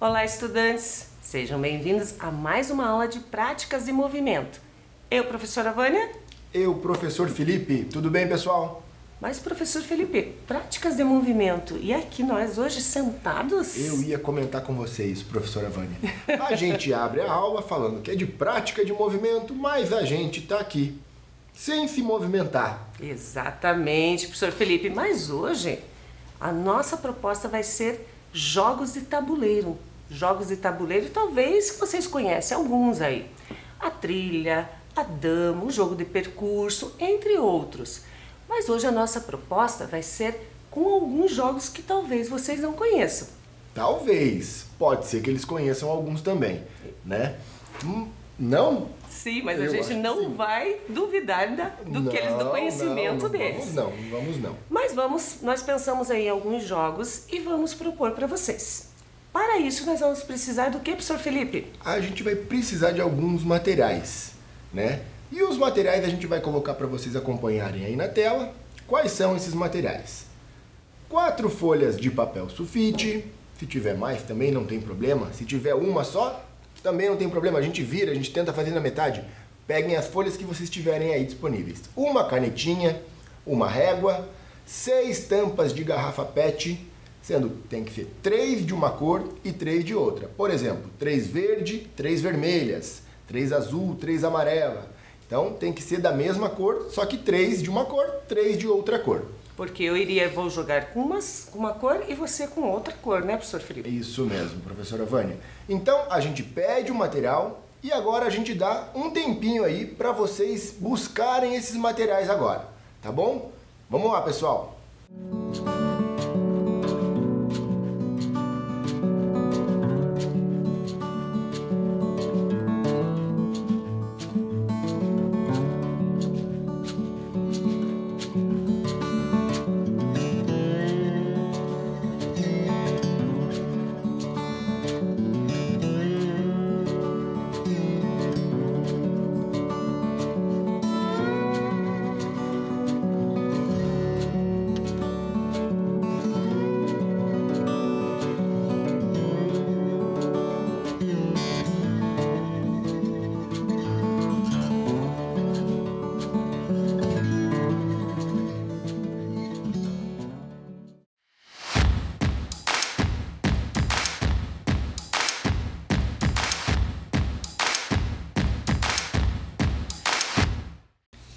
Olá, estudantes! Sejam bem-vindos a mais uma aula de práticas de movimento. Eu, professora Vânia. Eu, professor Felipe. Tudo bem, pessoal? Mas, professor Felipe, práticas de movimento. E aqui nós hoje sentados? Eu ia comentar com vocês, professora Vânia. A gente abre a aula falando que é de prática de movimento, mas a gente tá aqui sem se movimentar. Exatamente, professor Felipe. Mas hoje a nossa proposta vai ser jogos de tabuleiro. Jogos de tabuleiro, talvez vocês conhecem alguns aí. A trilha, a dama, o jogo de percurso, entre outros. Mas hoje a nossa proposta vai ser com alguns jogos que talvez vocês não conheçam. Talvez. Pode ser que eles conheçam alguns também, né? Não? Sim, mas a gente não vai duvidar do conhecimento deles. Vamos não. Mas nós pensamos aí em alguns jogos e vamos propor para vocês. Para isso nós vamos precisar do que, professor Felipe? A gente vai precisar de alguns materiais, né? E os materiais a gente vai colocar para vocês acompanharem aí na tela. Quais são esses materiais? 4 folhas de papel sulfite. Se tiver mais também não tem problema. Se tiver uma só, também não tem problema. A gente vira, a gente tenta fazer na metade. Peguem as folhas que vocês tiverem aí disponíveis. Uma canetinha, uma régua, 6 tampas de garrafa PET, sendo tem que ser 3 de uma cor e 3 de outra. Por exemplo, 3 verde, 3 vermelhas, 3 azul, 3 amarela. Então tem que ser da mesma cor, só que 3 de uma cor, 3 de outra cor. Porque vou jogar com uma cor e você com outra cor, né, professor Felipe? Isso mesmo, professora Vânia. Então a gente pede o material e agora a gente dá um tempinho aí para vocês buscarem esses materiais agora, tá bom? Vamos lá, pessoal!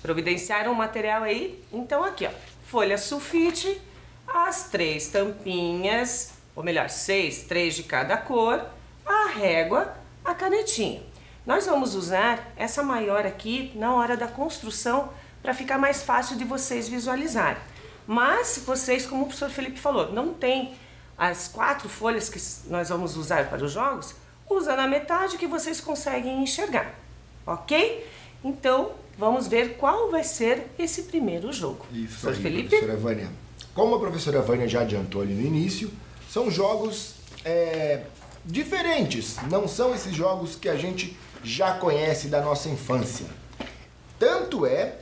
Providenciaram o material aí? Então aqui, ó, folha sulfite, as 3 tampinhas, ou melhor, 6, 3 de cada cor, a régua, a canetinha. Nós vamos usar essa maior aqui na hora da construção para ficar mais fácil de vocês visualizarem. Mas se vocês, como o professor Felipe falou, não tem as 4 folhas que nós vamos usar para os jogos, usa na metade que vocês conseguem enxergar, ok? Então, vamos ver qual vai ser esse primeiro jogo. Isso professor aí, Felipe? professora Vânia. Como a professora Vânia já adiantou ali no início, são jogos diferentes. Não são esses jogos que a gente já conhece da nossa infância. Tanto é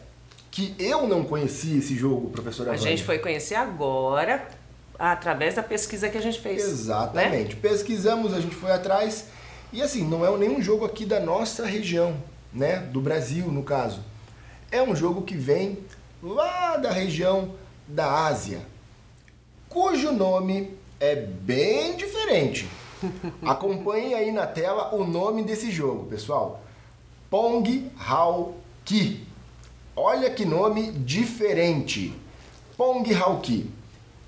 que eu não conhecia esse jogo, professora Vânia. A gente foi conhecer agora, através da pesquisa que a gente fez. Exatamente. Né? Pesquisamos, a gente foi atrás. E assim, não é nenhum jogo aqui da nossa região, né? Do Brasil, no caso. É um jogo que vem lá da região da Ásia, cujo nome é bem diferente. Acompanhem aí na tela o nome desse jogo, pessoal. Pong Hao Ki. Olha que nome diferente. Pong Hao Ki.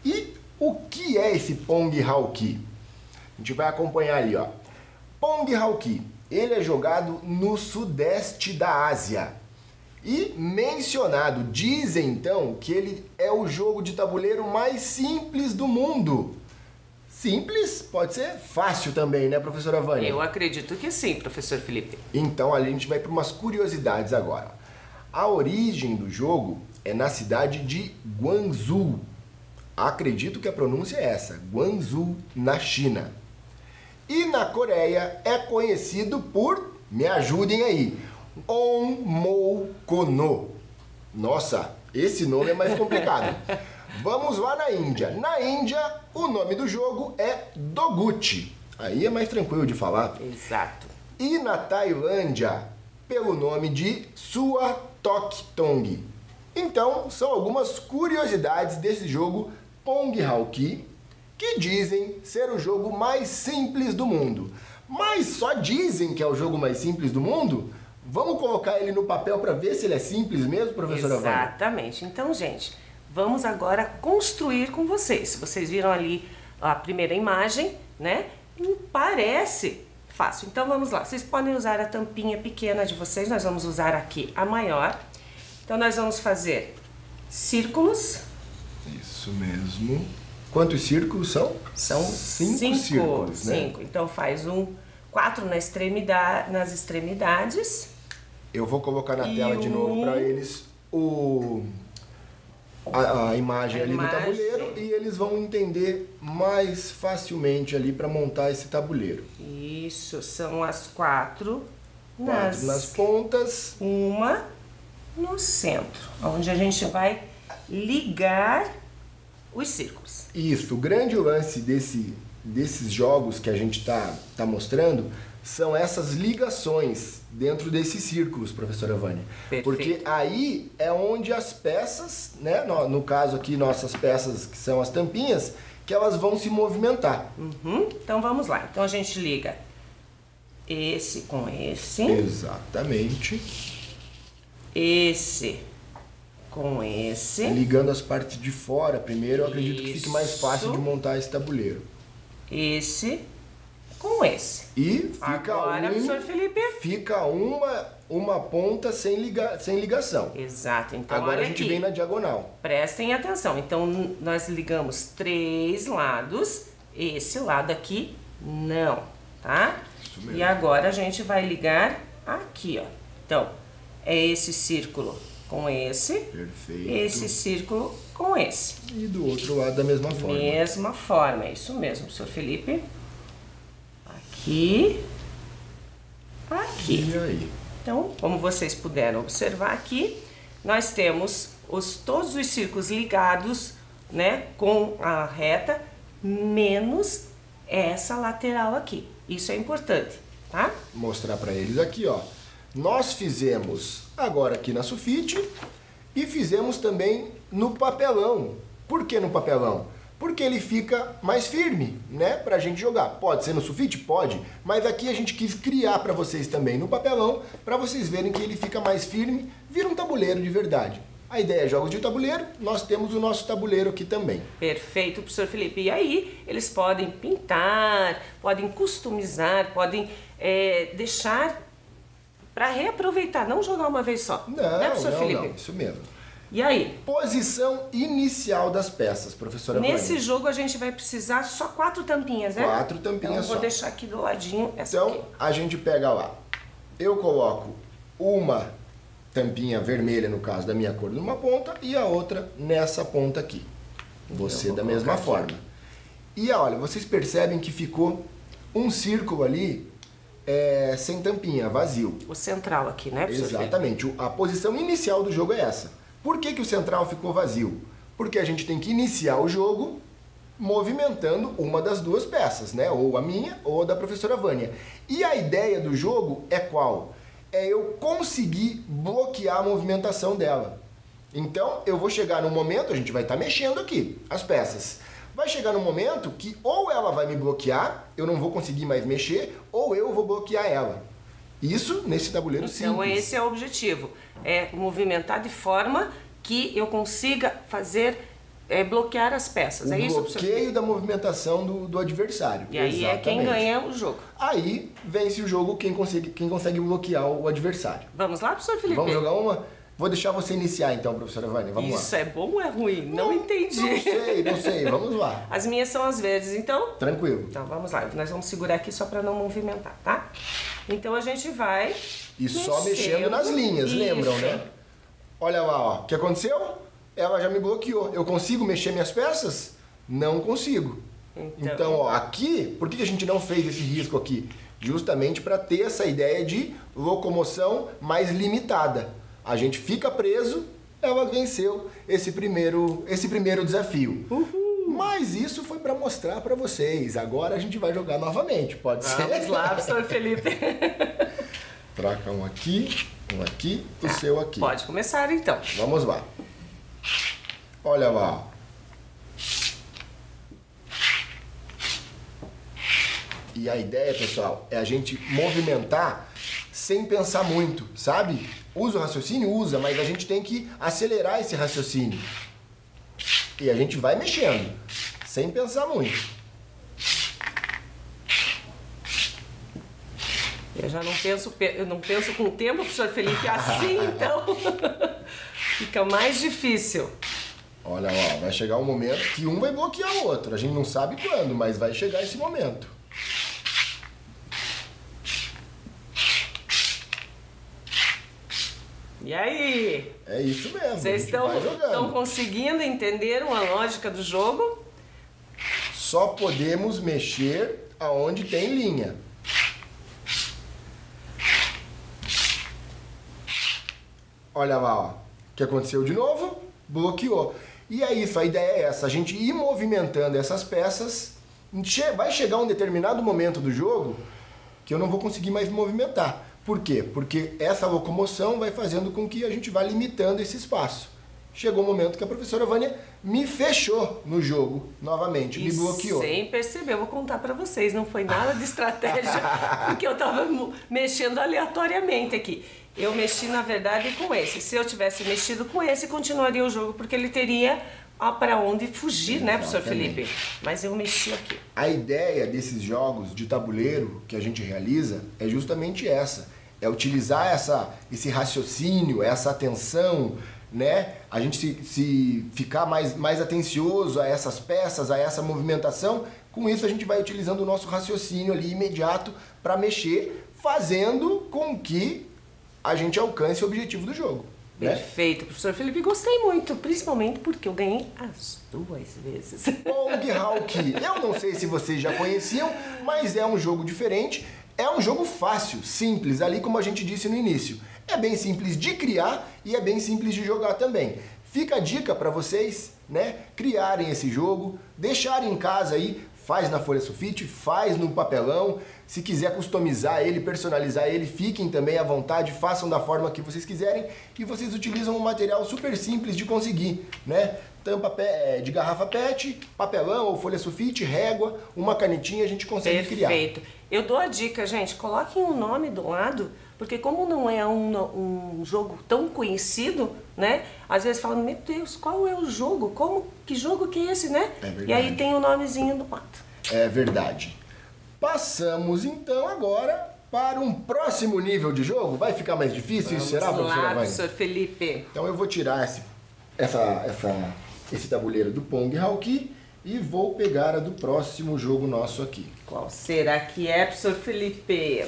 E o que é esse Pong Hao Ki? A gente vai acompanhar ali, ó. Pong Hao Ki. Ele é jogado no sudeste da Ásia. E mencionado, dizem então que ele é o jogo de tabuleiro mais simples do mundo. Simples? Pode ser fácil também, né, professora Vânia? Eu acredito que sim, professor Felipe. Então, ali a gente vai para umas curiosidades agora. A origem do jogo é na cidade de Guangzhou. Acredito que a pronúncia é essa, Guangzhou, na China. E na Coreia é conhecido por, me ajudem aí, Onmokono. Nossa, esse nome é mais complicado. Vamos lá na Índia. Na Índia, o nome do jogo é Doguchi. Aí é mais tranquilo de falar. Exato. E na Tailândia, pelo nome de Suatoktong. Então, são algumas curiosidades desse jogo Pong Hauki, que dizem ser o jogo mais simples do mundo. Mas só dizem que é o jogo mais simples do mundo? Vamos colocar ele no papel para ver se ele é simples mesmo, professora Vânia? Exatamente. Então, gente, vamos agora construir com vocês. Vocês viram ali a primeira imagem, né? E parece fácil. Então, vamos lá. Vocês podem usar a tampinha pequena de vocês. Nós vamos usar aqui a maior. Então, nós vamos fazer círculos. Isso mesmo. Quantos círculos são? São cinco círculos, né? 5. Então, faz 4 nas extremidades. Eu vou colocar na tela de novo para eles a imagem ali do tabuleiro e eles vão entender mais facilmente ali para montar esse tabuleiro. Isso, são as 4 nas pontas. Uma no centro, onde a gente vai ligar os círculos. Isso, o grande lance desses jogos que a gente tá mostrando são essas ligações dentro desses círculos, professora Vânia. Perfeito. Porque aí é onde as peças, né, no caso aqui, nossas peças que são as tampinhas, que elas vão se movimentar. Então vamos lá. Então a gente liga esse com esse. Exatamente. Esse com esse. Ligando as partes de fora primeiro, eu acredito que fique mais fácil de montar esse tabuleiro. Esse com esse. E fica agora, professor Felipe, fica uma ponta sem ligação. Exato. Então agora olha a gente aqui. vem na diagonal. Prestem atenção. Então nós ligamos 3 lados. Esse lado aqui não, tá? Isso mesmo. E agora a gente vai ligar aqui, ó. Então é esse círculo com esse. Perfeito. Esse círculo com esse. E do outro lado da mesma forma. Mesma forma, é isso mesmo, professor Felipe. Aqui. Aqui. E aí? Então, como vocês puderam observar aqui, nós temos todos os círculos ligados, né, com a reta, menos essa lateral aqui. Isso é importante, tá? Vou mostrar para eles aqui, ó. Nós fizemos agora aqui na sulfite e fizemos também no papelão. Por que no papelão? Porque ele fica mais firme, né, pra gente jogar. Pode ser no sulfite? Pode, mas aqui a gente quis criar para vocês também no papelão, para vocês verem que ele fica mais firme, vira um tabuleiro de verdade. A ideia é jogos de tabuleiro, nós temos o nosso tabuleiro aqui também. Perfeito, professor Felipe. E aí, eles podem pintar, podem customizar, podem deixar para reaproveitar, não jogar uma vez só. Né, professor Felipe? Não, isso mesmo. E aí? Posição inicial das peças, professora Vânia. Nesse jogo a gente vai precisar só 4 tampinhas, né? 4 tampinhas só. Eu vou deixar aqui do ladinho essa então, aqui. a gente pega lá. Eu coloco uma tampinha vermelha, no caso da minha cor, numa ponta e a outra nessa ponta aqui. Você da mesma forma. E olha, vocês percebem que ficou um círculo ali sem tampinha, vazio. O central aqui, né, professor? Exatamente. A posição inicial do jogo é essa. Por que o central ficou vazio? Porque a gente tem que iniciar o jogo movimentando uma das duas peças, né? Ou a minha ou a da professora Vânia. E a ideia do jogo é qual? É eu conseguir bloquear a movimentação dela. Então, eu vou chegar num momento, a gente vai estar mexendo aqui as peças. Vai chegar num momento que ou ela vai me bloquear, eu não vou conseguir mais mexer, ou eu vou bloquear ela. Isso nesse tabuleiro simples. Então esse é o objetivo, é movimentar de forma que eu consiga fazer, bloquear as peças. É isso, professor? Bloqueio da movimentação do adversário. E aí é quem ganha o jogo. Aí vence o jogo quem consegue bloquear o adversário. Vamos lá, professor Felipe? Vamos jogar uma? Vou deixar você iniciar então, professora Vânia. Vamos lá. Isso é bom ou é ruim? Não entendi. Não sei. Vamos lá. As minhas são as verdes, então? Tranquilo. Então vamos lá. Nós vamos segurar aqui só para não movimentar, tá? Então a gente vai... E só mexendo nas linhas, lembram, né? Olha lá, ó. O que aconteceu? Ela já me bloqueou. Eu consigo mexer minhas peças? Não consigo. Então, ó, aqui, por que a gente não fez esse risco aqui? Justamente para ter essa ideia de locomoção mais limitada. A gente fica preso, ela venceu esse primeiro desafio. Uhul. Mas isso foi para mostrar para vocês. Agora a gente vai jogar novamente, pode ser? Vamos lá, professor Felipe. Troca um aqui, o seu aqui. Pode começar então. Vamos lá. Olha lá. E a ideia, pessoal, é a gente movimentar sem pensar muito, sabe? Usa o raciocínio? Usa, mas a gente tem que acelerar esse raciocínio. E a gente vai mexendo, sem pensar muito. Eu já não penso com o tempo, professor Felipe, assim então fica mais difícil. Olha lá, vai chegar um momento que um vai bloquear o outro. A gente não sabe quando, mas vai chegar esse momento. E aí? É isso mesmo. Vocês estão conseguindo entender a lógica do jogo? Só podemos mexer aonde tem linha. Olha lá, ó. O que aconteceu de novo? Bloqueou. E é isso, a ideia é essa, a gente ir movimentando essas peças. Vai chegar um determinado momento do jogo que eu não vou conseguir mais movimentar. Por quê? Porque essa locomoção vai fazendo com que a gente vá limitando esse espaço. Chegou o momento que a professora Vânia me fechou no jogo novamente, me bloqueou. Sem perceber, eu vou contar pra vocês, não foi nada de estratégia, porque eu tava mexendo aleatoriamente aqui. Eu mexi, na verdade, com esse. Se eu tivesse mexido com esse, continuaria o jogo, porque ele teria para onde fugir, né, professor Felipe? Mas eu mexi aqui. A ideia desses jogos de tabuleiro que a gente realiza é justamente essa. É utilizar esse raciocínio, essa atenção, né? A gente se ficar mais atencioso a essas peças, a essa movimentação. Com isso a gente vai utilizando o nosso raciocínio ali imediato para mexer, fazendo com que a gente alcance o objetivo do jogo. Perfeito, professor Felipe, gostei muito, principalmente porque eu ganhei as 2 vezes. Pong Hawk, eu não sei se vocês já conheciam, mas é um jogo diferente, é um jogo fácil, simples, ali como a gente disse no início. É bem simples de criar e é bem simples de jogar também. Fica a dica para vocês, né, criarem esse jogo, deixarem em casa aí, faz na folha sulfite, faz no papelão. Se quiser customizar ele, personalizar ele, fiquem também à vontade, façam da forma que vocês quiserem e vocês utilizam um material super simples de conseguir, né? Tampa de garrafa PET, papelão ou folha sulfite, régua, uma canetinha, a gente consegue criar. Perfeito. Eu dou a dica, gente, coloquem o nome do lado, porque como não é um jogo tão conhecido, né? Às vezes falam, meu Deus, qual é o jogo? Que jogo que é esse, né? É verdade. E aí tem o nomezinho do lado. É verdade. Passamos então agora para um próximo nível de jogo. Vai ficar mais difícil isso, será, professora Vânia? Professor Felipe. Então eu vou tirar esse tabuleiro do Pong Hawk e vou pegar a do próximo jogo nosso aqui. Qual será que é, professor Felipe?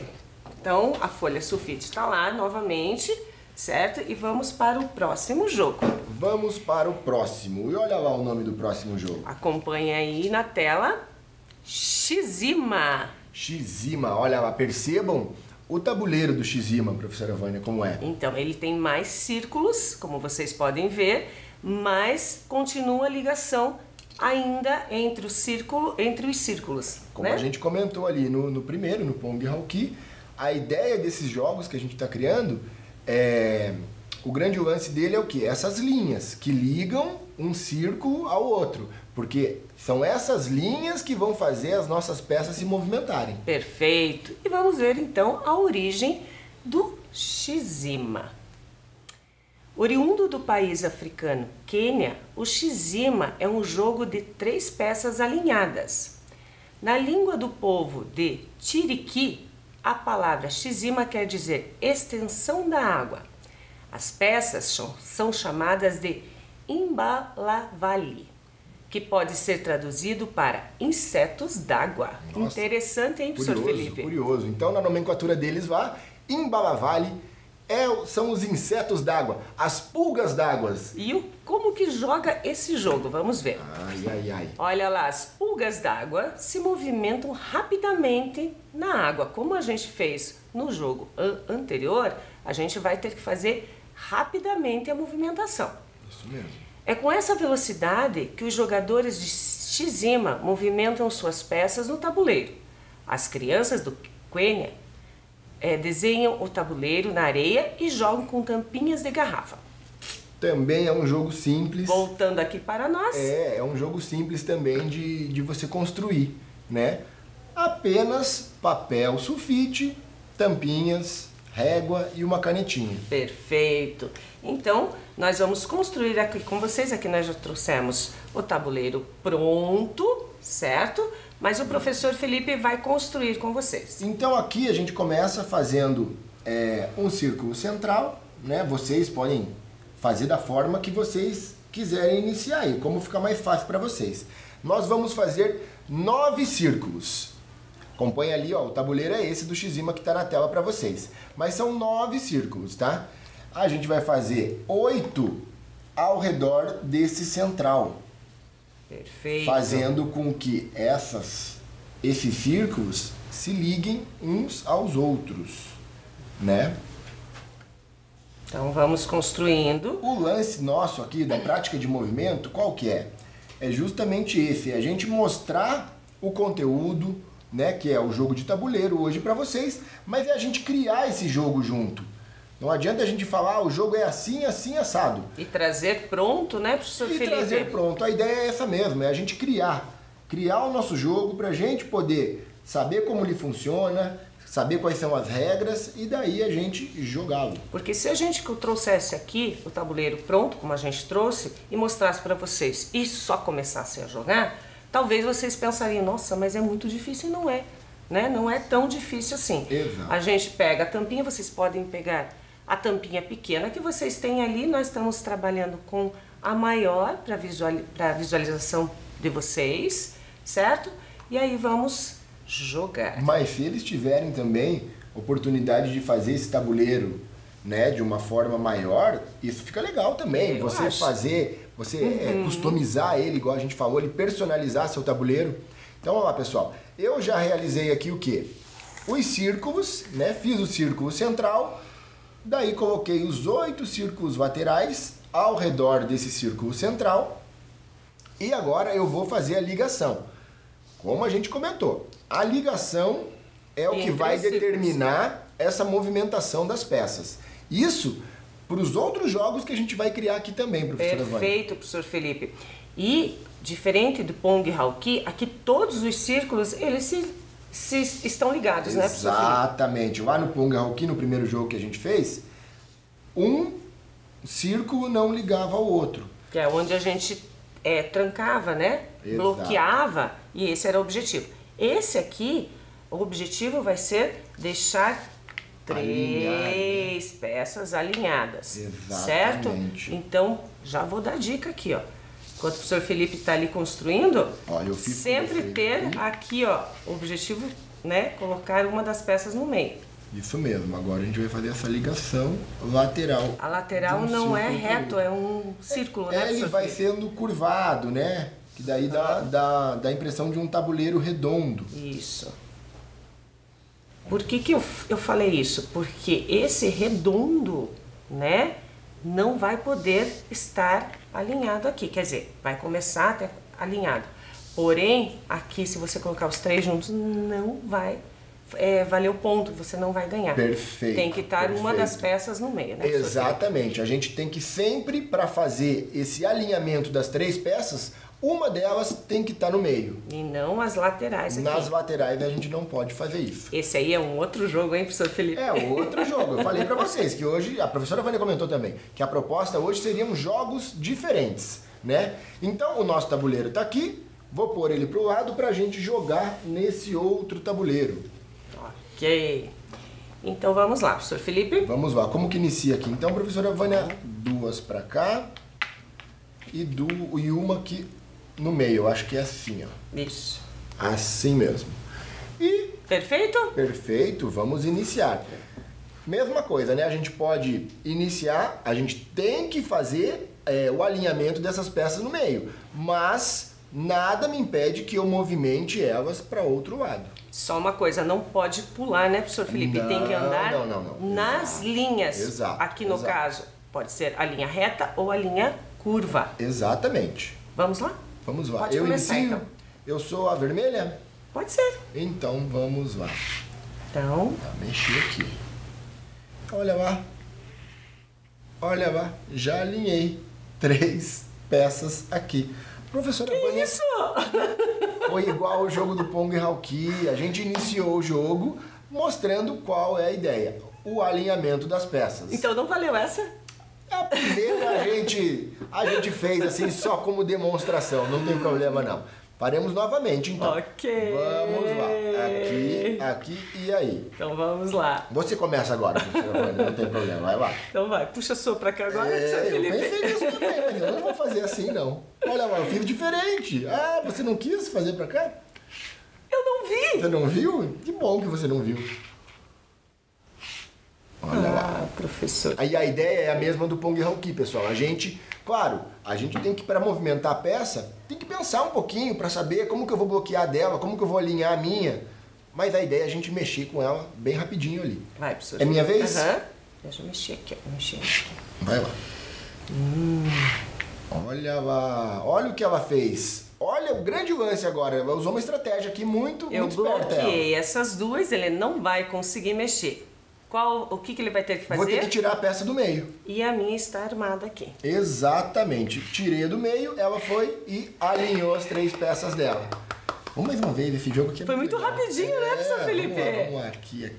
Então, a folha sulfite está lá novamente, certo? E vamos para o próximo jogo. Vamos para o próximo. E olha lá o nome do próximo jogo. Acompanhe aí na tela. Shizima. Shizima, olha lá, percebam o tabuleiro do Shizima, professora Vânia, como é? Então, ele tem mais círculos, como vocês podem ver, mas continua a ligação ainda entre os círculos. Como né? a gente comentou ali no primeiro, no Pong Hawk, a ideia desses jogos que a gente está criando, o grande lance dele é o quê? Essas linhas que ligam um círculo ao outro, porque são essas linhas que vão fazer as nossas peças se movimentarem. Perfeito. E vamos ver então a origem do Shizima. Oriundo do país africano Quênia, o Shizima é um jogo de 3 peças alinhadas. Na língua do povo de Chiriqui, a palavra Shizima quer dizer extensão da água. As peças são chamadas de Imbalavali, que pode ser traduzido para insetos d'água. Interessante, hein, professor Felipe? Curioso. Então, na nomenclatura deles lá, Imbalavali são os insetos d'água, as pulgas d'água. E como que joga esse jogo? Vamos ver. Ai, ai, ai. Olha lá, as pulgas d'água se movimentam rapidamente na água. Como a gente fez no jogo anterior, a gente vai ter que fazer rapidamente a movimentação. Isso mesmo. É com essa velocidade que os jogadores de Shizima movimentam suas peças no tabuleiro. As crianças do Quenya desenham o tabuleiro na areia e jogam com tampinhas de garrafa. Também é um jogo simples. Voltando aqui para nós. É um jogo simples também de você construir, né? Apenas papel sulfite, tampinhas, régua e uma canetinha. Perfeito. Então, nós vamos construir aqui com vocês. Aqui nós já trouxemos o tabuleiro pronto, certo? Mas o professor Felipe vai construir com vocês. Então aqui a gente começa fazendo um círculo central, né? Vocês podem fazer da forma que vocês quiserem iniciar aí, como ficar mais fácil para vocês. Nós vamos fazer 9 círculos. Acompanha ali, ó, o tabuleiro é esse do Shizima que está na tela para vocês. Mas são 9 círculos, tá? A gente vai fazer 8 ao redor desse central. Perfeito. Fazendo com que esses círculos se liguem uns aos outros, né? Então vamos construindo. O lance nosso aqui da prática de movimento, qual que é? É justamente esse, é a gente mostrar o conteúdo, né, que é o jogo de tabuleiro hoje para vocês, mas é a gente criar esse jogo junto. Não adianta a gente falar, o jogo é assim, assim, assado. E trazer pronto, né, professor Felipe? E trazer pronto. A ideia é essa mesmo, é a gente criar o nosso jogo para a gente poder saber como ele funciona, saber quais são as regras e daí a gente jogá-lo. Porque se a gente trouxesse aqui o tabuleiro pronto, como a gente trouxe, e mostrasse para vocês e só começasse a jogar, talvez vocês pensariam, nossa, mas é muito difícil e não é, né? Não é tão difícil assim. Exato. A gente pega a tampinha, vocês podem pegar a tampinha pequena que vocês têm ali, nós estamos trabalhando com a maior para visualização de vocês, certo? E aí vamos jogar. Mas se eles tiverem também oportunidade de fazer esse tabuleiro, né, de uma forma maior, isso fica legal também. Eu você acho. fazer, você customizar ele, igual a gente falou, ele personalizar seu tabuleiro. Então, vamos lá, pessoal. Eu já realizei aqui o quê? Os círculos, né? Fiz o círculo central, daí coloquei os 8 círculos laterais ao redor desse círculo central. E agora eu vou fazer a ligação. Como a gente comentou, a ligação é o que vai determinar essa movimentação das peças. Isso para os outros jogos que a gente vai criar aqui também, professora Vânia. Perfeito, professor Felipe. E, diferente do Pong Hauki, aqui todos os círculos, eles estão ligados, né, professor Felipe? Exatamente. Lá no Pong Hauki, no primeiro jogo que a gente fez, um círculo não ligava ao outro. Que é onde a gente trancava, né? Exato. Bloqueava, e esse era o objetivo. Esse aqui, o objetivo vai ser deixar 3 peças alinhadas. Exatamente. Certo? Então, já vou dar dica aqui, ó. Enquanto o professor Felipe está ali construindo, Olha, eu fiz sempre ter aqui, ó, o objetivo, né, colocar uma das peças no meio. Isso mesmo. Agora a gente vai fazer essa ligação lateral. A lateral não é reto, é um círculo, né, Ele professor vai Felipe? sendo curvado, né? Que daí dá a impressão de um tabuleiro redondo. Isso. Por que eu falei isso? Porque esse redondo, né, não vai poder estar alinhado aqui. Quer dizer, vai começar até alinhado. Porém, aqui, se você colocar os 3 juntos, não vai valer o ponto, você não vai ganhar. Perfeito. Tem que estar uma das perfeito. peças no meio, né, professor Exatamente. A gente tem que sempre, para fazer esse alinhamento das 3 peças, uma delas tem que estar no meio. Felipe? E não as laterais aqui. Nas laterais a gente não pode fazer isso. Esse aí é um outro jogo, hein, professor Felipe? É outro jogo. Eu falei para vocês que hoje, a professora Vânia comentou também, que a proposta hoje seriam jogos diferentes, né? Então o nosso tabuleiro está aqui, vou pôr ele pro lado para a gente jogar nesse outro tabuleiro. Ok. Então vamos lá, professor Felipe. Vamos lá, como que inicia aqui? Então, professora Vânia, 2 para cá e uma aqui no meio. Eu acho que é assim, ó. Isso. Assim mesmo. E Perfeito? perfeito, vamos iniciar. Mesma coisa, né? A gente pode iniciar, a gente tem que fazer o alinhamento dessas peças no meio, mas nada me impede que eu movimente elas para outro lado. Só uma coisa, não pode pular, né, professor Felipe? Tem que andar não. nas linhas. Exato, Aqui no exato. caso, pode ser a linha reta ou a linha curva. Exatamente. Vamos lá? Vamos lá. Pode Eu começar, inicio? então. Eu sou a vermelha? Pode ser. Então vamos lá. Então, Mexer aqui. Olha lá. Olha lá. Já alinhei 3 peças aqui. Professora Vânia, isso? foi igual ao jogo do Pong e Hauki. A gente iniciou o jogo mostrando qual é a ideia. O alinhamento das peças. Então não valeu essa? A primeira a gente fez assim só como demonstração, não tem problema não. Faremos novamente então. Ok. Vamos lá. Aqui e aí. Então vamos lá. Você começa agora, professora Vânia, não tem problema, vai lá. Então vai, puxa a sua pra cá agora, professor Eu Felipe. pensei nisso também, mas eu não vou fazer assim não. Olha lá, eu fiz diferente. Ah, você não quis fazer pra cá? Eu não vi. Você não viu? Que bom que você não viu. Olha lá. Professor. Aí a ideia é a mesma do Pong Hauki, pessoal. A gente tem que, para movimentar a peça, tem que pensar um pouquinho para saber como que eu vou bloquear dela, como que eu vou alinhar a minha. Mas a ideia é a gente mexer com ela bem rapidinho ali. Vai, professor. É minha vez? Aham. Deixa eu mexer aqui, ó. Mexer aqui. Vai lá. Olha lá. Olha o que ela fez. Olha o grande lance agora. Ela usou uma estratégia aqui muito Eu esperta. bloqueei essas duas, ele não vai conseguir mexer. O que ele vai ter que fazer? Vou ter que tirar a peça do meio. E a minha está armada aqui. Exatamente. Tirei do meio, ela foi e alinhou as 3 peças dela. Vamos mais uma vez, esse jogo aqui é Foi muito legal. rapidinho, né, professor Felipe? Vamos lá. Aqui.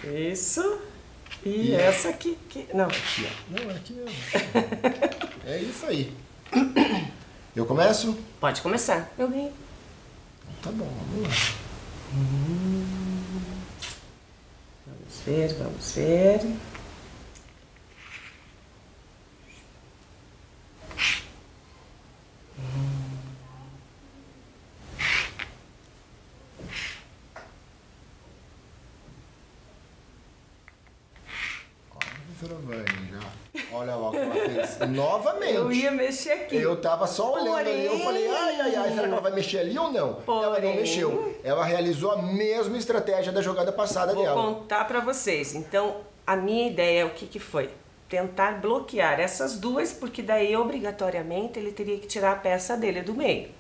Isso. E essa aqui. Não. Aqui, ó. Não, é aqui mesmo. É isso aí. Eu começo? Pode começar. Eu ganhei. Tá bom, vamos lá. Vamos ver. Professora Vânia, já. Olha lá o que ela fez. Novamente. Eu ia mexer aqui. Eu tava só olhando ali, eu falei, ai, será que ela vai mexer ali ou não? Ela não mexeu. Ela realizou a mesma estratégia da jogada passada Vou dela. contar pra vocês. Então, a minha ideia, o que foi? Tentar bloquear essas duas, porque daí, obrigatoriamente, ele teria que tirar a peça dele do meio.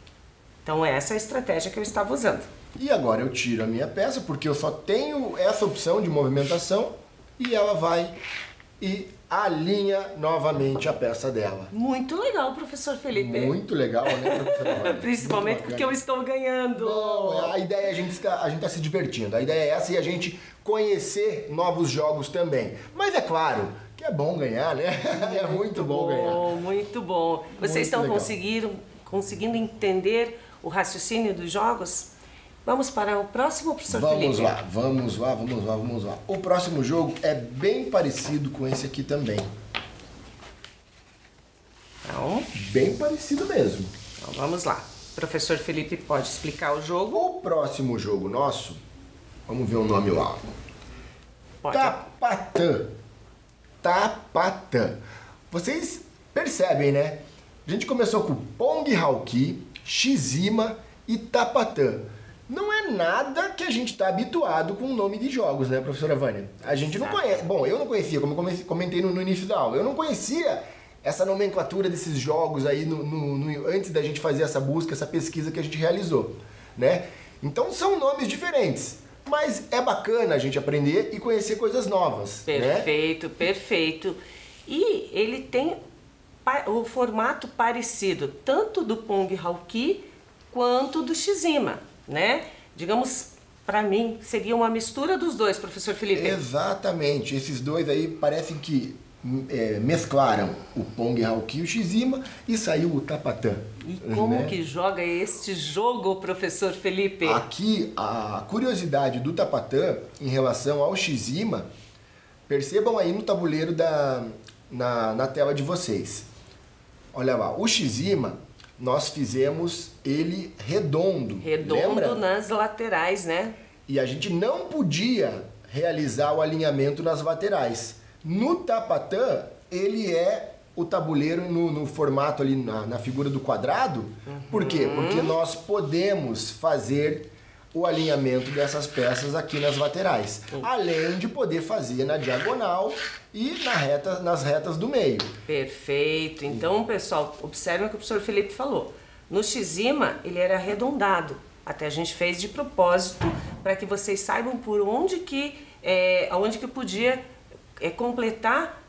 Então, essa é a estratégia que eu estava usando. E agora eu tiro a minha peça, porque eu só tenho essa opção de movimentação, e ela vai e alinha novamente a peça dela. Muito legal, professor Felipe. Muito legal, né, professora Vânia? Principalmente Muito porque eu estou ganhando. Não, a ideia é a gente tá se divertindo. A ideia é essa e a gente conhecer novos jogos também. Mas é claro que é bom ganhar, né? É muito bom ganhar. Muito bom. Vocês estão conseguindo entender o raciocínio dos jogos? Vamos para o próximo, professor Felipe? Vamos lá. O próximo jogo é bem parecido com esse aqui também. Então, Bem parecido mesmo. vamos lá. O professor Felipe pode explicar o jogo? O próximo jogo nosso, vamos ver o nome lá. Pode. Tapatã. Vocês percebem, né? A gente começou com Pong Hauki, Shizima e Tapatã. Não é nada que a gente está habituado com o nome de jogos, né, professora Vânia? A gente não conhece. Bom, eu não conhecia, como eu comentei no início da aula. Eu não conhecia essa nomenclatura desses jogos aí antes da gente fazer essa busca, essa pesquisa que a gente realizou, né? Então são nomes diferentes, mas é bacana a gente aprender e conhecer coisas novas. Perfeito, né? Perfeito. E ele tem o formato parecido, tanto do Pong Hauki quanto do Shizima, né? Digamos, para mim, seria uma mistura dos dois, professor Felipe. Exatamente. Esses dois aí parecem que mesclaram o Pong Hauki e o Shizima e saiu o Tapatã. E como que joga este jogo, professor Felipe? Aqui, a curiosidade do Tapatã em relação ao Shizima, percebam aí no tabuleiro na tela de vocês. Olha lá, o Shizima, nós fizemos ele redondo. Lembra? Nas laterais, né? E a gente não podia realizar o alinhamento nas laterais. No Tapatã, ele é o tabuleiro no formato ali, na figura do quadrado. Por quê? Porque nós podemos fazer o alinhamento dessas peças aqui nas laterais. Além de poder fazer na diagonal e nas retas do meio. Perfeito. Então, pessoal, observem o que o professor Felipe falou. No Shizima, ele era arredondado. Até a gente fez de propósito para que vocês saibam por onde que podia completar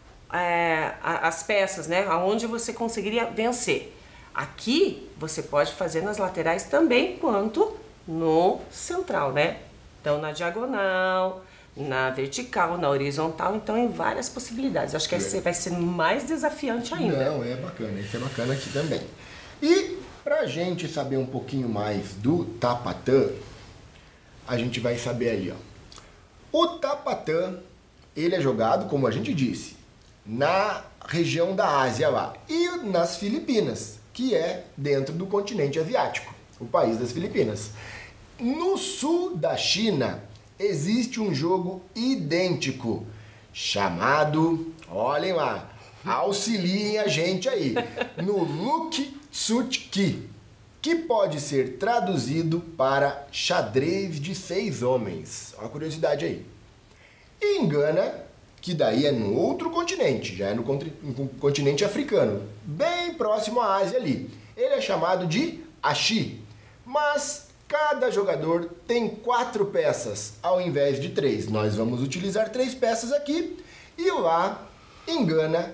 as peças, né? Aonde você conseguiria vencer. Aqui você pode fazer nas laterais também, quanto no central, né? Então na diagonal, na vertical, na horizontal, então em várias possibilidades. Acho que esse vai ser mais desafiante ainda. Não, é bacana, esse é bacana aqui também. E pra gente saber um pouquinho mais do tapatã, a gente vai saber ali, ó. O tapatã, ele é jogado, como a gente disse, na região da Ásia lá e nas Filipinas, que é dentro do continente asiático, o país das Filipinas. No sul da China existe um jogo idêntico chamado, olhem lá, auxiliem a gente aí, no Luk Sut Ki, que pode ser traduzido para xadrez de 6 homens. Uma curiosidade aí. E em Gana, que daí é no outro continente, já é no continente africano, bem próximo à Ásia ali. Ele é chamado de Ashi, mas cada jogador tem 4 peças ao invés de 3. Nós vamos utilizar 3 peças aqui e lá em Gana,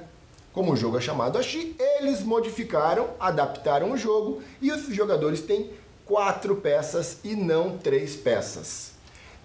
como o jogo é chamado Ashi, eles modificaram, adaptaram o jogo e os jogadores têm 4 peças e não 3 peças.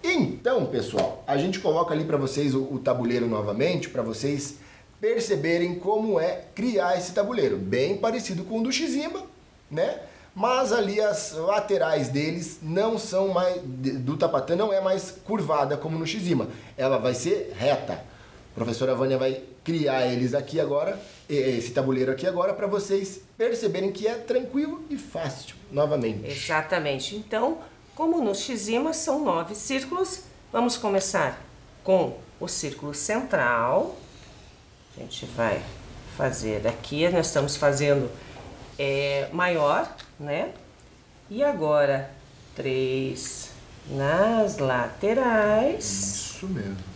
Então, pessoal, a gente coloca ali para vocês o tabuleiro novamente, para vocês perceberem como é criar esse tabuleiro. Bem parecido com o do Shizima, né? Mas ali as laterais deles não são mais, do tapatã não é mais curvada como no Shizima. Ela vai ser reta. A professora Vânia vai criar eles aqui agora, esse tabuleiro aqui agora, para vocês perceberem que é tranquilo e fácil, novamente. Exatamente. Então, como no Shizima são 9 círculos, vamos começar com o círculo central. A gente vai fazer aqui, nós estamos fazendo maior, né? E agora 3 nas laterais. Isso mesmo.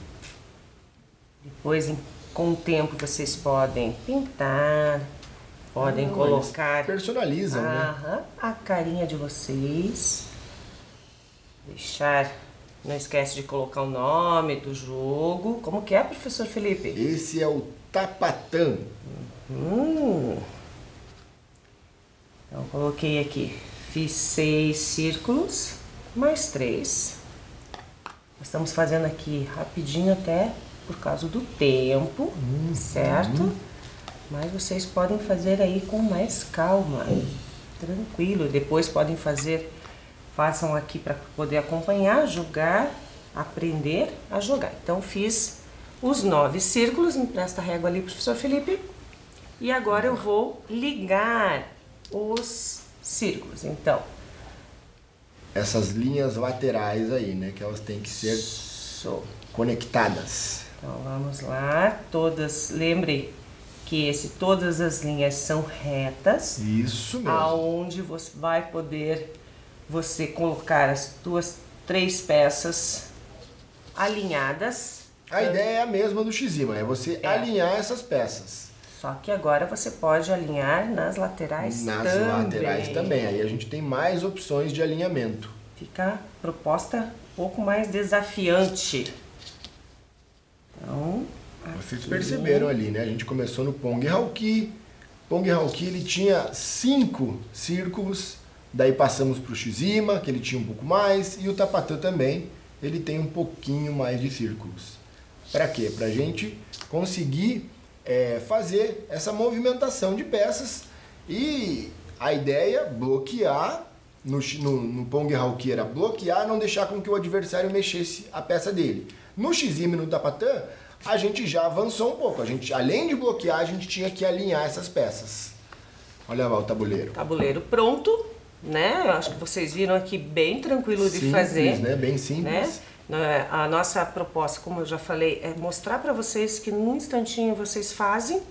Depois, com o tempo, vocês podem pintar, podem colocar... Personalizam, né? A carinha de vocês. Deixar... Não esquece de colocar o nome do jogo. Como que é, professor Felipe? Esse é o tapatã. Então, coloquei aqui. Fiz 6 círculos, mais 3. Estamos fazendo aqui rapidinho até por causa do tempo, certo? Mas vocês podem fazer aí com mais calma, tranquilo. Depois podem façam aqui para poder acompanhar, jogar, aprender a jogar. Então fiz os 9 círculos, empresta a régua ali, professor Felipe. E agora eu vou ligar os círculos, então. Essas linhas laterais aí, né? Que elas têm que ser conectadas. Então vamos lá, lembrem que todas as linhas são retas. Isso mesmo. Aonde você vai poder colocar as tuas 3 peças alinhadas. A ideia é a mesma do Shizima, é você alinhar essas peças. Só que agora você pode alinhar nas laterais também. Nas laterais também, aí a gente tem mais opções de alinhamento. Fica a proposta um pouco mais desafiante. Então, vocês perceberam ali, né? A gente começou no Pong Hauki. Pong Hauki ele tinha 5 círculos, daí passamos para o Shizima, que ele tinha um pouco mais, e o tapatã também, ele tem um pouquinho mais de círculos. Para quê? Para a gente conseguir fazer essa movimentação de peças e a ideia bloquear, no Pong Hauki era bloquear, não deixar com que o adversário mexesse a peça dele. No Shizima e no tapatã, a gente já avançou um pouco. A gente, além de bloquear, a gente tinha que alinhar essas peças. Olha lá o tabuleiro. Tabuleiro pronto, né? Eu acho que vocês viram aqui bem tranquilo de fazer. Simples, né? Bem simples. Né? A nossa proposta, como eu já falei, é mostrar para vocês que num instantinho vocês fazem.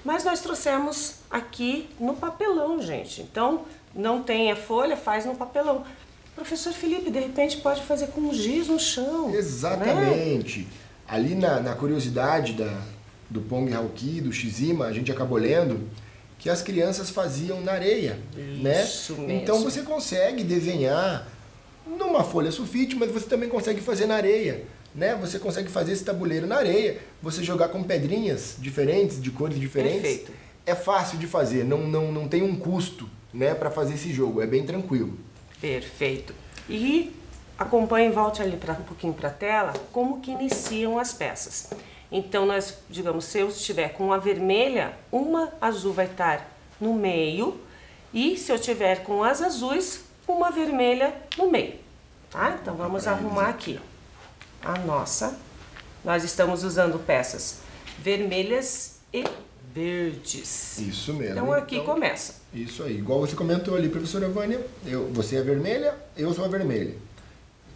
Mas nós trouxemos aqui no papelão, gente. Então, não tem a folha, faz no papelão. Professor Felipe, de repente pode fazer com giz no chão. Exatamente. Né? Ali na curiosidade do Pong Hauki, do Shizima, a gente acabou lendo que as crianças faziam na areia, né? Isso mesmo. Então você consegue desenhar numa folha sulfite, mas você também consegue fazer na areia, né? Você consegue fazer esse tabuleiro na areia, você jogar com pedrinhas diferentes, de cores diferentes. Perfeito. É fácil de fazer, não tem um custo, né, para fazer esse jogo, é bem tranquilo. Perfeito. E acompanhe e volte ali um pouquinho para a tela como que iniciam as peças. Então, nós, digamos, se eu estiver com a vermelha, uma azul vai estar no meio, e se eu tiver com as azuis, uma vermelha no meio, tá? Então, vamos arrumar aqui a nossa. Nós estamos usando peças vermelhas e verdes. Isso mesmo. Então, aqui começa. Isso aí. Igual você comentou ali, professora Vânia, você é vermelha, eu sou a vermelha.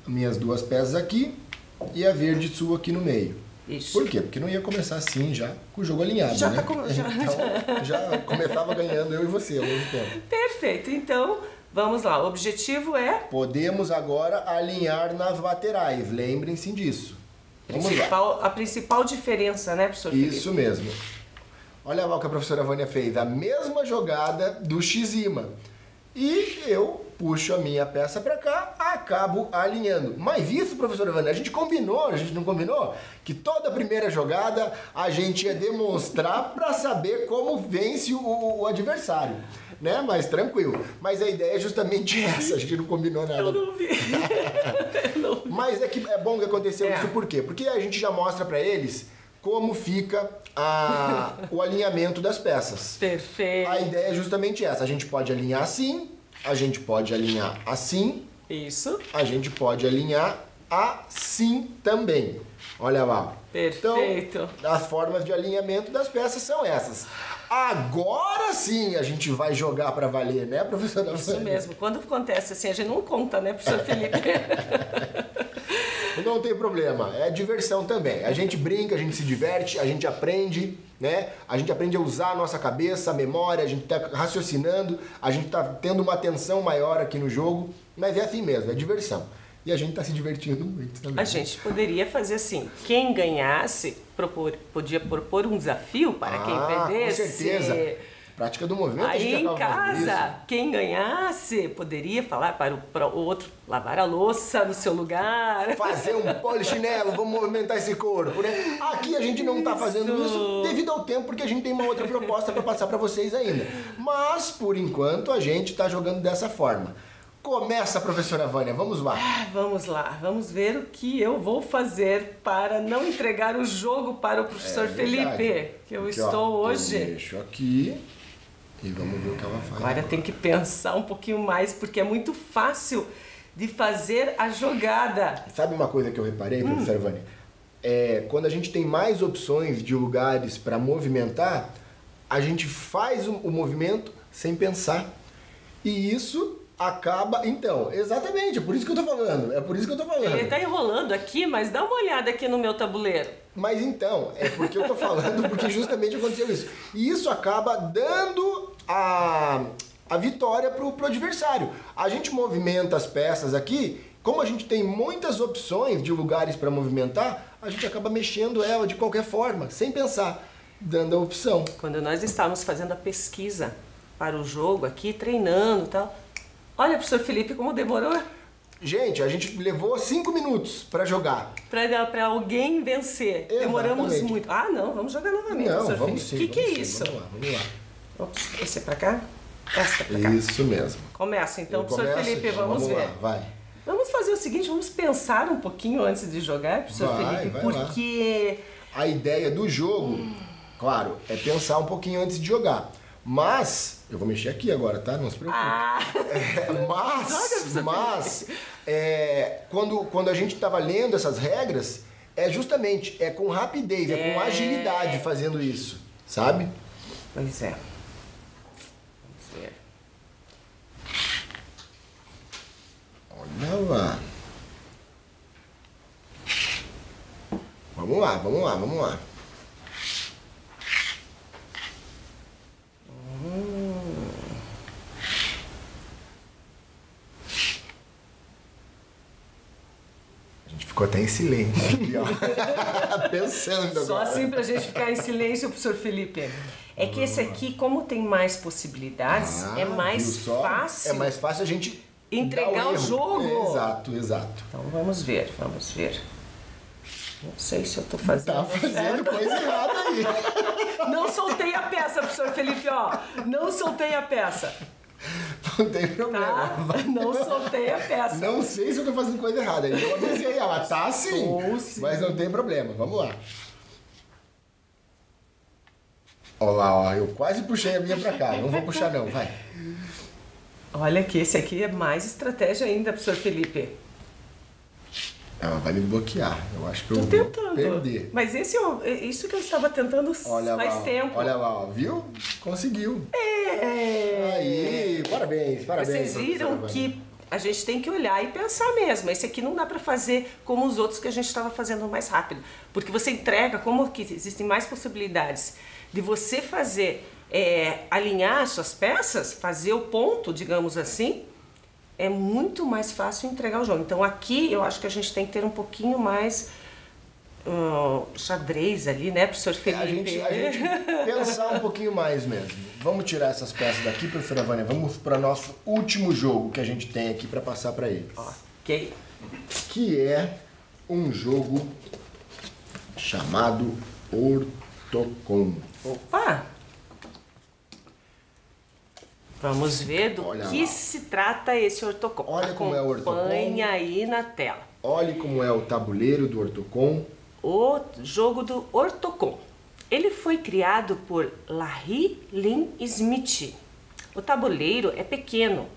Minhas duas peças aqui e a verde sua aqui no meio. Isso. Por quê? Porque não ia começar assim já, com o jogo alinhado, Já né? tá Então, já começava ganhando eu e você ao mesmo tempo. Perfeito. Então, vamos lá. O objetivo é... Podemos agora alinhar nas laterais, lembrem-se disso. Vamos lá. A principal diferença, né, professor Felipe? Isso mesmo. Olha lá o que a professora Vânia fez, a mesma jogada do X-Ima. E eu puxo a minha peça para cá, acabo alinhando. Mas isso, professora Vânia, a gente não combinou? Que toda primeira jogada a gente ia demonstrar para saber como vence o adversário. Né? Mas tranquilo. Mas a ideia é justamente essa, a gente não combinou nada. Eu não vi. Mas é bom que aconteceu isso, por quê? Porque a gente já mostra para eles como fica o alinhamento das peças. Perfeito. A ideia é justamente essa. A gente pode alinhar assim, a gente pode alinhar assim. Isso. A gente pode alinhar assim também. Olha lá. Perfeito. Então, as formas de alinhamento das peças são essas. Agora sim a gente vai jogar para valer, né, professora? Isso mesmo. Quando acontece assim, a gente não conta, né, professor Felipe? Não tem problema, é diversão também. A gente brinca, a gente se diverte, a gente aprende, né? A gente aprende a usar a nossa cabeça, a memória, a gente tá raciocinando, a gente tá tendo uma atenção maior aqui no jogo, mas é assim mesmo, é diversão. E a gente tá se divertindo muito também. A gente poderia fazer assim, quem ganhasse podia propor um desafio para quem perdesse. Com certeza. Prática do movimento. Aí em casa, quem ganhasse poderia falar para o outro lavar a louça no seu lugar. Fazer um polichinelo, vamos movimentar esse corpo, né? Aqui a gente não está fazendo isso devido ao tempo, porque a gente tem uma outra proposta para passar para vocês ainda. Mas, por enquanto, a gente está jogando dessa forma. Começa, professora Vânia, vamos lá. Vamos lá, vamos ver o que eu vou fazer para não entregar o jogo para o professor Felipe, que eu aqui, estou hoje. Eu deixo aqui e vamos ver o que ela faz. Agora tem que pensar um pouquinho mais, porque é muito fácil de fazer a jogada. Sabe uma coisa que eu reparei, professora Vânia? Quando a gente tem mais opções de lugares para movimentar, a gente faz o movimento sem pensar. E isso acaba... Então, exatamente, é por isso que eu tô falando. Ele tá enrolando aqui, mas dá uma olhada aqui no meu tabuleiro. Mas então, é porque eu tô falando, porque justamente aconteceu isso. E isso acaba dando a vitória pro adversário. A gente movimenta as peças aqui, como a gente tem muitas opções de lugares para movimentar, a gente acaba mexendo ela de qualquer forma, sem pensar, dando a opção. Quando nós estávamos fazendo a pesquisa para o jogo aqui, treinando e tal, olha, professor Felipe, como demorou. Gente, a gente levou 5 minutos para jogar. Para alguém vencer. Exatamente. Demoramos muito. Ah, não, vamos jogar novamente, Não, professor vamos Felipe. sim. O que é isso? Vamos lá. Ops, esse é para cá? Essa para cá. Isso mesmo. Começa então, professor Felipe, então, vamos ver. Lá, vai. Vamos fazer o seguinte, vamos pensar um pouquinho antes de jogar, professor Felipe, vai porque... A ideia do jogo, claro, é pensar um pouquinho antes de jogar. Mas, eu vou mexer aqui agora, tá? Não se preocupe. Quando a gente estava lendo essas regras, justamente com rapidez, com agilidade fazendo isso, sabe? Pois é. Vamos ver. Olha lá. Vamos lá. A gente Ficou até em silêncio aqui, ó. Pensando Só agora. assim pra gente ficar em silêncio, professor Felipe. É que esse aqui, como tem mais possibilidades, é mais fácil. É mais fácil a gente entregar o jogo. Exato, exato. Então vamos ver, vamos ver. Não sei se eu tô fazendo. Tá fazendo coisa errada aí. Não soltei a peça, professor Felipe, ó. Não soltei a peça. Não tem problema. Tá? Não soltei a peça. Não sei se eu tô fazendo coisa errada. Eu avisei ela, tá sim. Mas não tem problema. Vamos lá. Olha lá, ó. Eu quase puxei a minha pra cá. Não vou puxar não, vai. Olha que esse aqui é mais estratégia ainda, professor Felipe. Ela vai me bloquear. Eu acho que eu Tô vou tentando. perder. Mas isso que eu estava tentando Olha faz lá, tempo. olha lá, ó. Viu? Conseguiu. É. Aí, parabéns, parabéns. Vocês viram que a gente tem que olhar e pensar mesmo. Esse aqui não dá para fazer como os outros que a gente estava fazendo mais rápido. Porque você entrega, como que existem mais possibilidades de você fazer, alinhar as suas peças, fazer o ponto, digamos assim, é muito mais fácil entregar o jogo. Então aqui eu acho que a gente tem que ter um pouquinho mais xadrez ali, né, professor Felipe? A gente pensar um pouquinho mais mesmo. Vamos tirar essas peças daqui, professora Vânia. Vamos para nosso último jogo que a gente tem aqui para passar para eles. Ok. Que é um jogo chamado Ortocon. Opa! Vamos ver do Olha que lá. se trata esse Ortocon. Olha como é o Ortocon. Acompanha aí na tela. Olhe como é o tabuleiro do Ortocon. O jogo do Ortocon. Ele foi criado por Larry Lynn Smith. O tabuleiro é pequeno,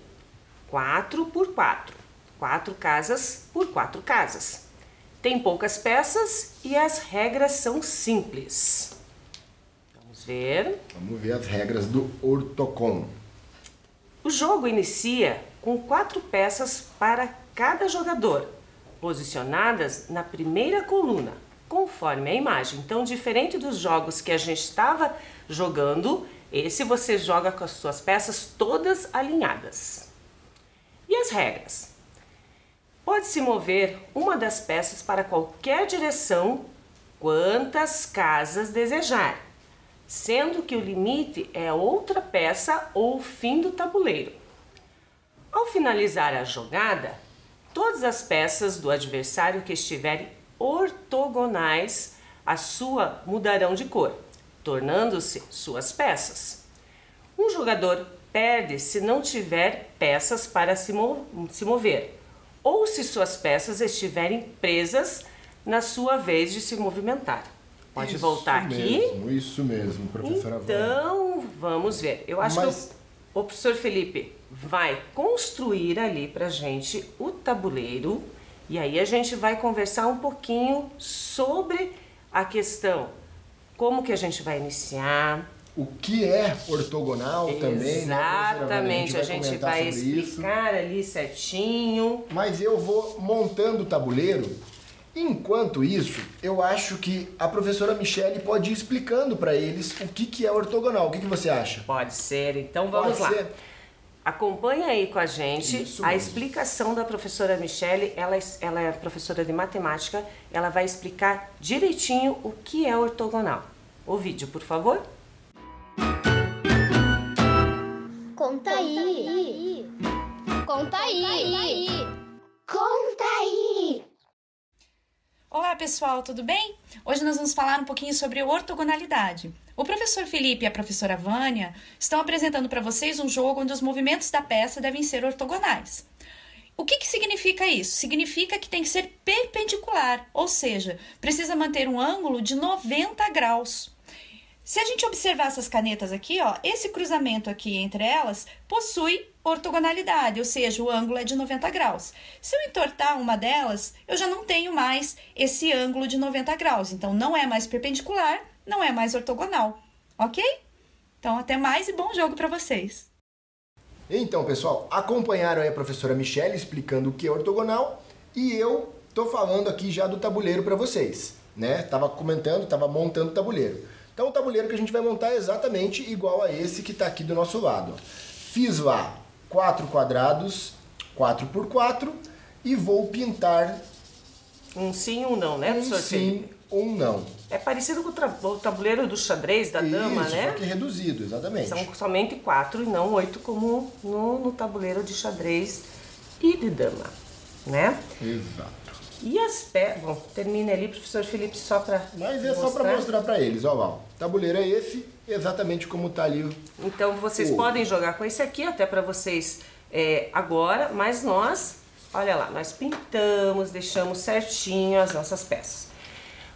4 por 4, 4 casas por 4 casas. Tem poucas peças e as regras são simples. Vamos ver. Vamos ver as regras do Ortocon. O jogo inicia com 4 peças para cada jogador, posicionadas na primeira coluna, conforme a imagem. Então, diferente dos jogos que a gente estava jogando, esse você joga com as suas peças todas alinhadas. E as regras? Pode-se mover uma das peças para qualquer direção, quantas casas desejar, sendo que o limite é outra peça ou o fim do tabuleiro. Ao finalizar a jogada, todas as peças do adversário que estiverem ortogonais à sua mudarão de cor, tornando-se suas peças. Um jogador perde se não tiver peças para se mover, ou se suas peças estiverem presas na sua vez de se movimentar. Pode voltar aqui. Isso mesmo, professora Vânia. Então, vamos ver. Eu acho que o professor Felipe vai construir ali pra gente o tabuleiro e aí a gente vai conversar um pouquinho sobre a questão, como que a gente vai iniciar. O que é ortogonal também, né, professora Vânia? Exatamente, a gente vai explicar ali certinho. Mas eu vou montando o tabuleiro. Enquanto isso, eu acho que a professora Michele pode ir explicando para eles o que é ortogonal. O que você acha? Pode ser, então vamos lá. Acompanha aí com a gente a explicação da professora Michele. Ela é professora de matemática. Ela vai explicar direitinho o que é ortogonal. O vídeo, por favor. Conta aí. Conta aí. Conta aí. Olá pessoal, tudo bem? Hoje nós vamos falar um pouquinho sobre ortogonalidade. O professor Felipe e a professora Vânia estão apresentando para vocês um jogo onde os movimentos da peça devem ser ortogonais. O que significa isso? Significa que tem que ser perpendicular, ou seja, precisa manter um ângulo de 90 graus. Se a gente observar essas canetas aqui, ó, esse cruzamento aqui entre elas possui ortogonalidade, ou seja, o ângulo é de 90 graus. Se eu entortar uma delas, eu já não tenho mais esse ângulo de 90 graus. Então, não é mais perpendicular, não é mais ortogonal, ok? Então, até mais e bom jogo para vocês! Então, pessoal, acompanharam aí a professora Michele explicando o que é ortogonal e eu tô falando aqui já do tabuleiro para vocês, né? Tava comentando, tava montando o tabuleiro. Então, o tabuleiro que a gente vai montar é exatamente igual a esse que está aqui do nosso lado. Fiz lá 4 quadrados, 4 por 4, e vou pintar Um sim, um não, né, professor sim, Felipe? um não. É parecido com o tabuleiro do xadrez da dama, Isso, né? só que reduzido, exatamente. São somente 4 e não 8 como no tabuleiro de xadrez e de dama, né? Exato. E as peças... Bom, termine ali, professor Felipe, só para Mas é só para mostrar para eles, ó, o tabuleiro é esse, exatamente como tá ali. Então, vocês podem jogar com esse aqui, até para vocês agora, mas nós, olha lá, nós pintamos, deixamos certinho as nossas peças.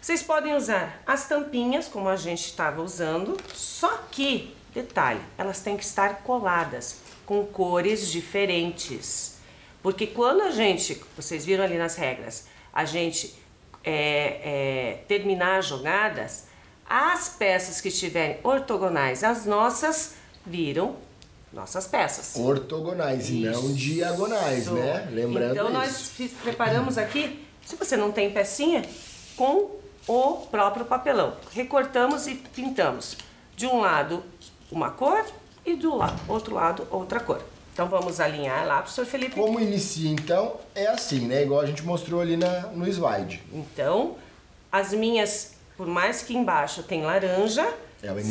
Vocês podem usar as tampinhas, como a gente estava usando, só que, detalhe, elas têm que estar coladas, com cores diferentes. Porque quando a gente, vocês viram ali nas regras, a gente terminar as jogadas, as peças que estiverem ortogonais às nossas viram nossas peças. Ortogonais e não diagonais, né? Lembrando então nós preparamos aqui, se você não tem pecinha, com o próprio papelão. Recortamos e pintamos. De um lado uma cor e do outro lado outra cor. Então vamos alinhar lá, professor Felipe. Como inicia, então, é assim, né? Igual a gente mostrou ali no slide. Então, as minhas, por mais que embaixo tem laranja,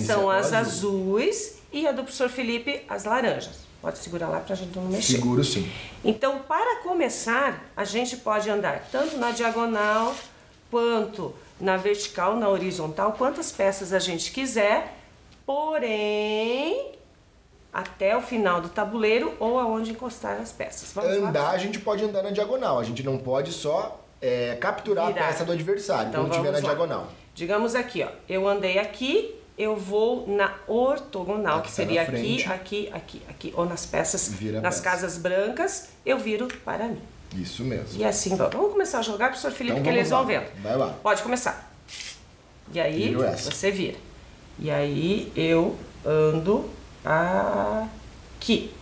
são as azuis e a do professor Felipe, as laranjas. Pode segurar lá pra gente não mexer. Seguro sim. Então, para começar, a gente pode andar tanto na diagonal, quanto na vertical, na horizontal, quantas peças a gente quiser, porém... até o final do tabuleiro ou aonde encostar as peças. Vamos andar, lá? a gente pode andar na diagonal. A gente não pode só capturar Virar. a peça do adversário Então, quando estiver na vamos lá. diagonal. Digamos aqui, ó. Eu andei aqui, eu vou na ortogonal, Aqui que tá seria na frente. aqui. Ou nas peças, Vira a nas peça. casas brancas, eu viro para mim. Isso mesmo. E assim, vamos começar a jogar, professor Felipe, Então, que eles vamos vão lá. vendo. Vai lá. Pode começar. E aí, Viro essa. você vira. E aí, eu ando aqui.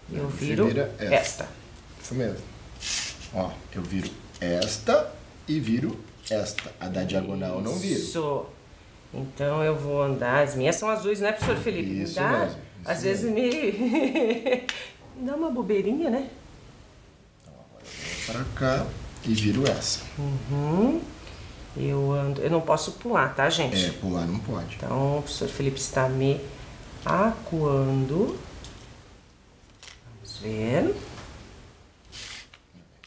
Eu Você viro vira esta. Isso mesmo. Ó, eu viro esta e viro esta. A da diagonal eu não viro. Isso. Então eu vou andar. As minhas são azuis, né, professor Felipe? Isso Me dá, mesmo, isso às vezes me dá uma bobeirinha, né? Pra cá e viro essa. Eu ando. Eu não posso pular, tá, gente? Pular não pode. Então o professor Felipe está me acuando. Vamos ver.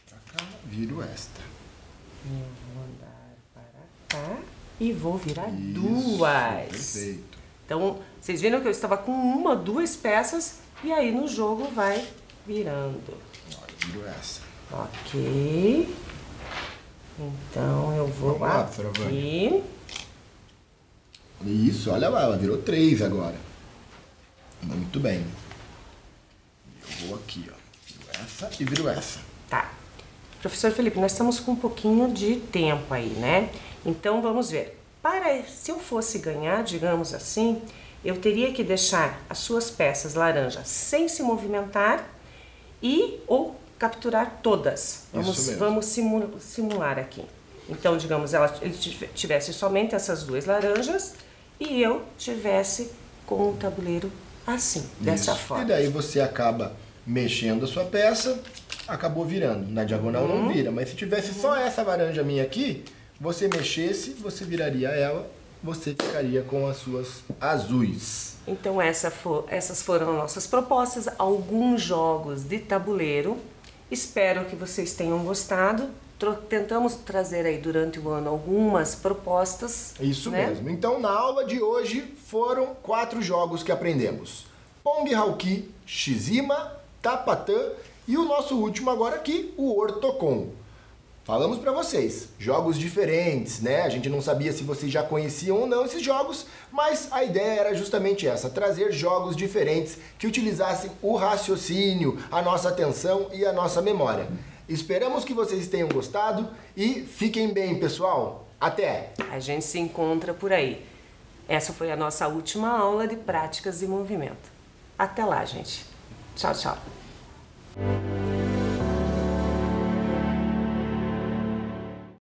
Pra cá, viro esta. Eu vou andar para cá e vou virar Isso, duas. Perfeito. Então, vocês viram que eu estava com uma, duas peças e aí no jogo vai virando. Ó, eu viro essa. Ok. Então eu vou Vamos lá, professora aqui. Isso, olha lá, ela virou 3 agora. Muito bem. Eu vou aqui, ó. Viro essa e viro essa. Tá. Professor Felipe, nós estamos com um pouquinho de tempo aí, né? Então vamos ver. Se eu fosse ganhar, digamos assim, eu teria que deixar as suas peças laranjas sem se movimentar ou capturar todas. Vamos simular aqui. Então, digamos, ele tivesse somente essas duas laranjas e eu tivesse com o tabuleiro assim, dessa forma. E daí você acaba mexendo a sua peça, acabou virando. Na diagonal não vira, mas se tivesse só essa laranja minha aqui, você mexesse, você viraria ela, você ficaria com as suas azuis. Então essas foram nossas propostas, alguns jogos de tabuleiro. Espero que vocês tenham gostado. Tentamos trazer aí durante o ano algumas propostas. Isso né? mesmo. Então na aula de hoje foram 4 jogos que aprendemos. Pong Hauki, Shizima, Tapatã e o nosso último agora aqui, o Ortocon. Falamos para vocês, jogos diferentes, né? A gente não sabia se vocês já conheciam ou não esses jogos, mas a ideia era justamente essa, trazer jogos diferentes que utilizassem o raciocínio, a nossa atenção e a nossa memória. Esperamos que vocês tenham gostado e fiquem bem, pessoal. Até! A gente se encontra por aí. Essa foi a nossa última aula de práticas de movimento. Até lá, gente. Tchau, tchau.